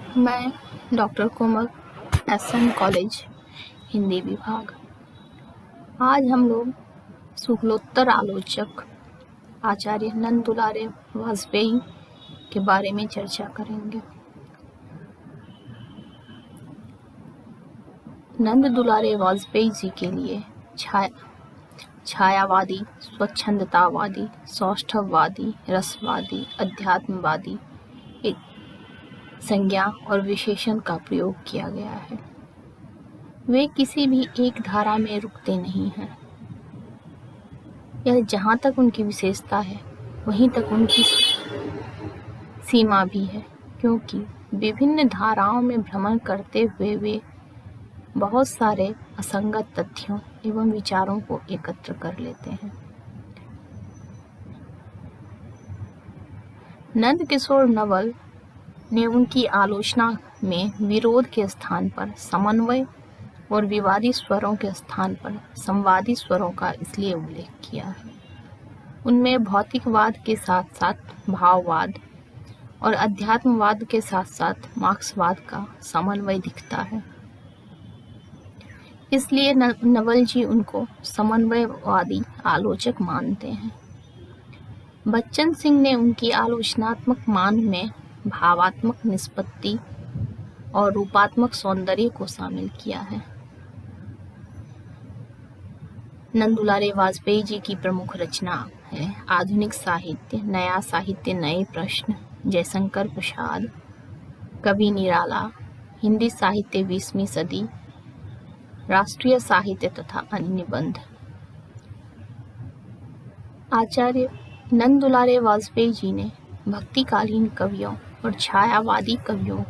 मैं डॉक्टर कोमल, SN college, Hindi विभाग। आज हम लोग शुक्लोत्तर आलोचक आचार्य नंद दुलारे वाजपेयी के बारे में चर्चा करेंगे। नंद दुलारे वाजपेयी जी के लिए छायावादी, स्वच्छंदतावादी, सौष्ठववादी, रसवादी, अध्यात्मवादी संज्ञा और विशेषण का प्रयोग किया गया है। वे किसी भी एक धारा में रुकते नहीं हैं। यह जहाँ तक उनकी विशेषता है वहीं तक उनकी सीमा भी है, क्योंकि विभिन्न धाराओं में भ्रमण करते हुए वे बहुत सारे असंगत तथ्यों एवं विचारों को एकत्र कर लेते हैं। नंद किशोर नवल ने उनकी आलोचना में विरोध के स्थान पर समन्वय और विवादी स्वरों के स्थान पर संवादी स्वरों का इसलिए उल्लेख किया है। उनमें भौतिकवाद के साथ साथ भाववाद और अध्यात्मवाद के साथ साथ मार्क्सवाद का समन्वय दिखता है। इसलिए नवल जी उनको समन्वयवादी आलोचक मानते हैं। बच्चन सिंह ने उनकी आलोचनात्मक मान में भावात्मक निष्पत्ति और रूपात्मक सौंदर्य को शामिल किया है। नंद दुलारे वाजपेयी जी की प्रमुख रचना है आधुनिक साहित्य, नया साहित्य, नए प्रश्न, जयशंकर प्रसाद, कवि निराला, हिंदी साहित्य 20वीं सदी, राष्ट्रीय साहित्य तथा अन्य निबंध। आचार्य नंद दुलारे वाजपेयी जी ने भक्तिकालीन कवियों और छायावादी कवियों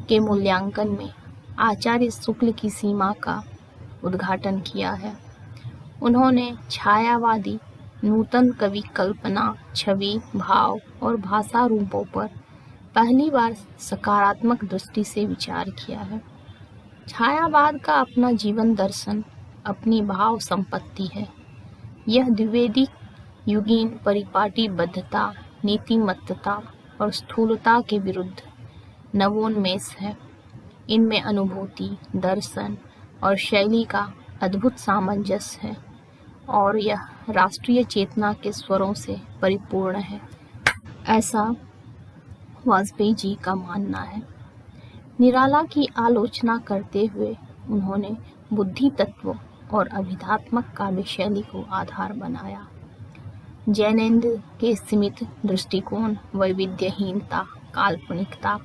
के मूल्यांकन में आचार्य शुक्ल की सीमा का उद्घाटन किया है। उन्होंने छायावादी नूतन कवि कल्पना, छवि, भाव और भाषा रूपों पर पहली बार सकारात्मक दृष्टि से विचार किया है। छायावाद का अपना जीवन दर्शन, अपनी भाव संपत्ति है। यह द्विवेदी युगीन परिपाटीबद्धता, नीतिमत्तता और स्थूलता के विरुद्ध नवोन्मेष है। इनमें अनुभूति, दर्शन और शैली का अद्भुत सामंजस्य है और यह राष्ट्रीय चेतना के स्वरों से परिपूर्ण है, ऐसा वाजपेयी जी का मानना है। निराला की आलोचना करते हुए उन्होंने बुद्धि तत्व और अभिधात्मक काव्य शैली को आधार बनाया। जैनेन्द्र के सीमित दृष्टिकोण, वैविध्यहीनता, काल्पनिकता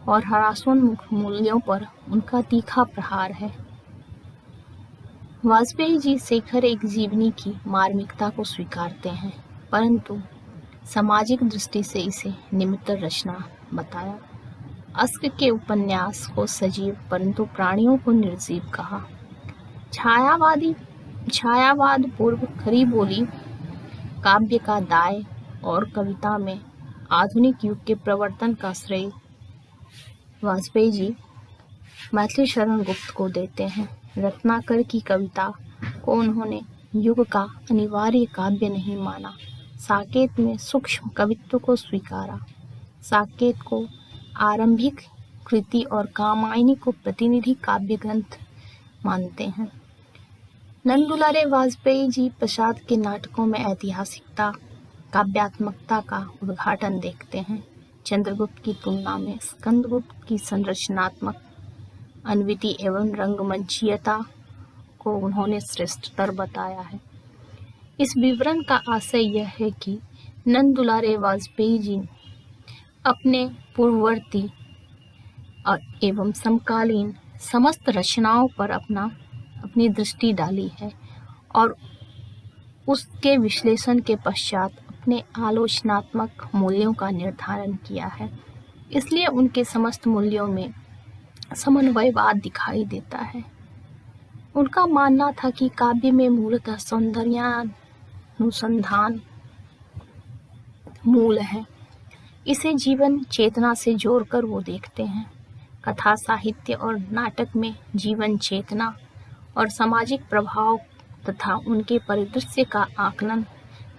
और हरासोन्मुख मूल्यों पर उनका तीखा प्रहार है। वाजपेयी जी शेखर एक जीवनी की मार्मिकता को स्वीकारते हैं, परंतु सामाजिक दृष्टि से इसे निमित्त रचना बताया। अस्क के उपन्यास को सजीव परंतु प्राणियों को निर्जीव कहा। छायावाद पूर्व खरी बोली काव्य का दाय और कविता में आधुनिक युग के प्रवर्तन का श्रेय वाजपेयी जी मैथिली शरण गुप्त को देते हैं। रत्नाकर की कविता को उन्होंने युग का अनिवार्य काव्य नहीं माना। साकेत में सूक्ष्म कवित्व को स्वीकारा। साकेत को आरंभिक कृति और कामायनी को प्रतिनिधि काव्य ग्रंथ मानते हैं। नंद दुलारे वाजपेयी जी प्रसाद के नाटकों में ऐतिहासिकता, काव्यात्मकता का उद्घाटन देखते हैं। चंद्रगुप्त की तुलना में स्कंदगुप्त की संरचनात्मक अन्विति एवं रंगमंचीयता को उन्होंने श्रेष्ठतर बताया है। इस विवरण का आशय यह है कि नंद दुलारे वाजपेयी जी अपने पूर्ववर्ती एवं समकालीन समस्त रचनाओं पर अपनी दृष्टि डाली है और उसके विश्लेषण के पश्चात अपने आलोचनात्मक मूल्यों का निर्धारण किया है। इसलिए उनके समस्त मूल्यों में समन्वयवाद दिखाई देता है। उनका मानना था कि काव्य में मूलतः सौंदर्यानुसंधान मूल है। इसे जीवन चेतना से जोड़कर वो देखते हैं। कथा साहित्य और नाटक में जीवन चेतना और सामाजिक प्रभाव तथा उनके परिदृश्य का आकलन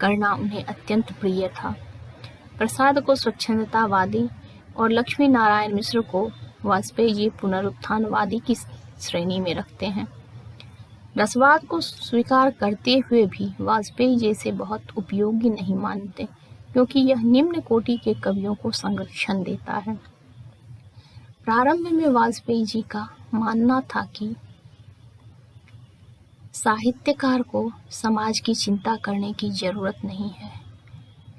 करना उन्हें अत्यंत प्रिय था। प्रसाद को स्वच्छंदतावादी और लक्ष्मी नारायण मिश्र को वाजपेयी जी पुनरुत्थानवादी की श्रेणी में रखते हैं। रसवाद को स्वीकार करते हुए भी वाजपेयी जैसे बहुत उपयोगी नहीं मानते, क्योंकि यह निम्न कोटि के कवियों को संरक्षण देता है। प्रारंभ में वाजपेयी जी का मानना था कि साहित्यकार को समाज की चिंता करने की जरूरत नहीं है।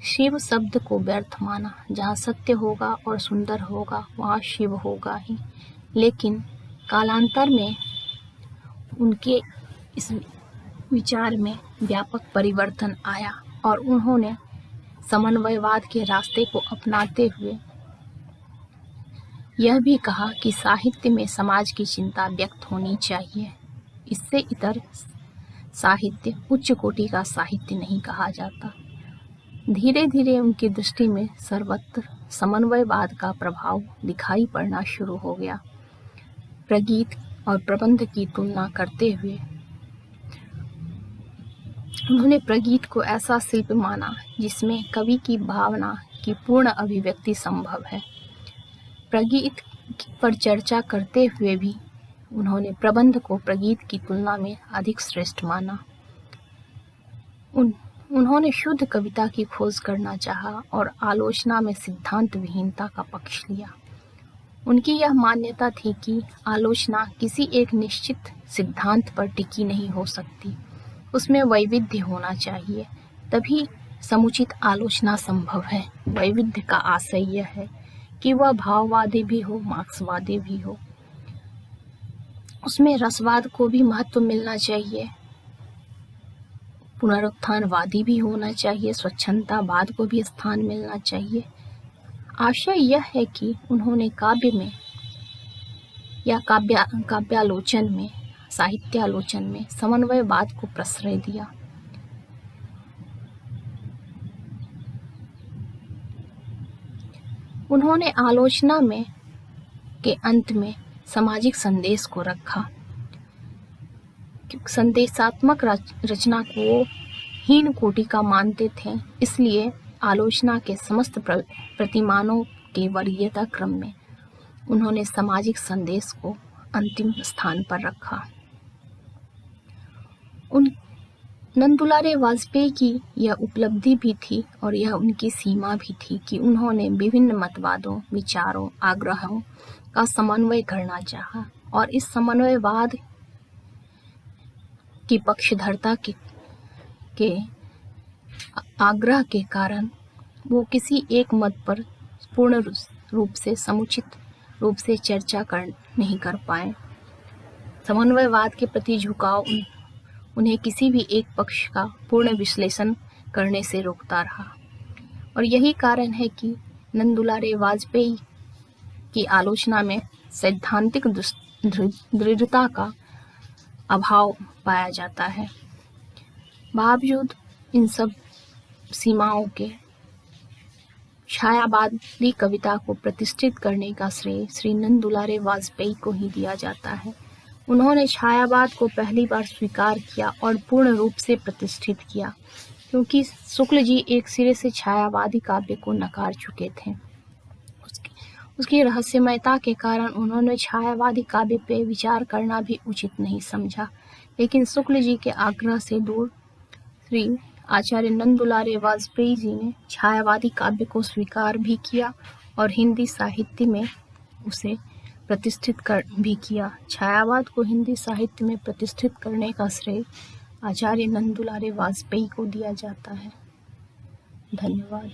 शिव शब्द को व्यर्थ माना, जहाँ सत्य होगा और सुंदर होगा वहाँ शिव होगा ही। लेकिन कालांतर में उनके इस विचार में व्यापक परिवर्तन आया और उन्होंने समन्वयवाद के रास्ते को अपनाते हुए यह भी कहा कि साहित्य में समाज की चिंता व्यक्त होनी चाहिए। इससे इतर साहित्य उच्च कोटि का साहित्य नहीं कहा जाता। धीरे धीरे उनकी दृष्टि में सर्वत्र समन्वयवाद का प्रभाव दिखाई पड़ना शुरू हो गया। प्रगीत और प्रबंध की तुलना करते हुए उन्होंने प्रगीत को ऐसा शिल्प माना जिसमें कवि की भावना की पूर्ण अभिव्यक्ति संभव है। प्रगीत पर चर्चा करते हुए भी उन्होंने प्रबंध को प्रगीत की तुलना में अधिक श्रेष्ठ माना। उन्होंने शुद्ध कविता की खोज करना चाहा और आलोचना में सिद्धांत विहीनता का पक्ष लिया। उनकी यह मान्यता थी कि आलोचना किसी एक निश्चित सिद्धांत पर टिकी नहीं हो सकती, उसमें वैविध्य होना चाहिए, तभी समुचित आलोचना संभव है। वैविध्य का आशय यह है कि वह भाववादी भी हो, मार्क्सवादी भी हो, उसमें रसवाद को भी महत्व मिलना चाहिए, पुनरुत्थानवादी भी होना चाहिए, स्वच्छंदतावाद को भी स्थान मिलना चाहिए। आशय यह है कि उन्होंने काव्य में या काव्यालोचन में, साहित्यालोचन में समन्वयवाद को प्रश्रय दिया। उन्होंने आलोचना में के अंत में सामाजिक संदेश को रखा। संदेशात्मक रचना को हीन कोटि का मानते थे, इसलिए आलोचना के समस्त प्रतिमानों के वरीयता क्रम में उन्होंने सामाजिक संदेश को अंतिम स्थान पर रखा। नंदुलारे वाजपेयी की यह उपलब्धि भी थी और यह उनकी सीमा भी थी कि उन्होंने विभिन्न मतवादों, विचारों, आग्रहों का समन्वय करना चाहा और इस समन्वयवाद की पक्षधरता के आग्रह के कारण वो किसी एक मत पर पूर्ण रूप से, समुचित रूप से चर्चा नहीं कर पाए। समन्वयवाद के प्रति झुकाव उन्हें किसी भी एक पक्ष का पूर्ण विश्लेषण करने से रोकता रहा और यही कारण है कि नंदुलारे वाजपेयी की आलोचना में सैद्धांतिक दृढ़ता का अभाव पाया जाता है। बावजूद इन सब सीमाओं के छायावादी कविता को प्रतिष्ठित करने का श्रेय श्री नंदुलारे वाजपेयी को ही दिया जाता है। उन्होंने छायावाद को पहली बार स्वीकार किया और पूर्ण रूप से प्रतिष्ठित किया, क्योंकि शुक्ल जी एक सिरे से छायावादी काव्य को नकार चुके थे। उसकी रहस्यमयता के कारण उन्होंने छायावादी काव्य पे विचार करना भी उचित नहीं समझा, लेकिन शुक्ल जी के आग्रह से दूर श्री आचार्य नंदुलारे वाजपेयी जी ने छायावादी काव्य को स्वीकार भी किया और हिंदी साहित्य में उसे प्रतिष्ठित भी किया। छायावाद को हिंदी साहित्य में प्रतिष्ठित करने का श्रेय आचार्य नंदुलारे वाजपेयी को दिया जाता है। धन्यवाद।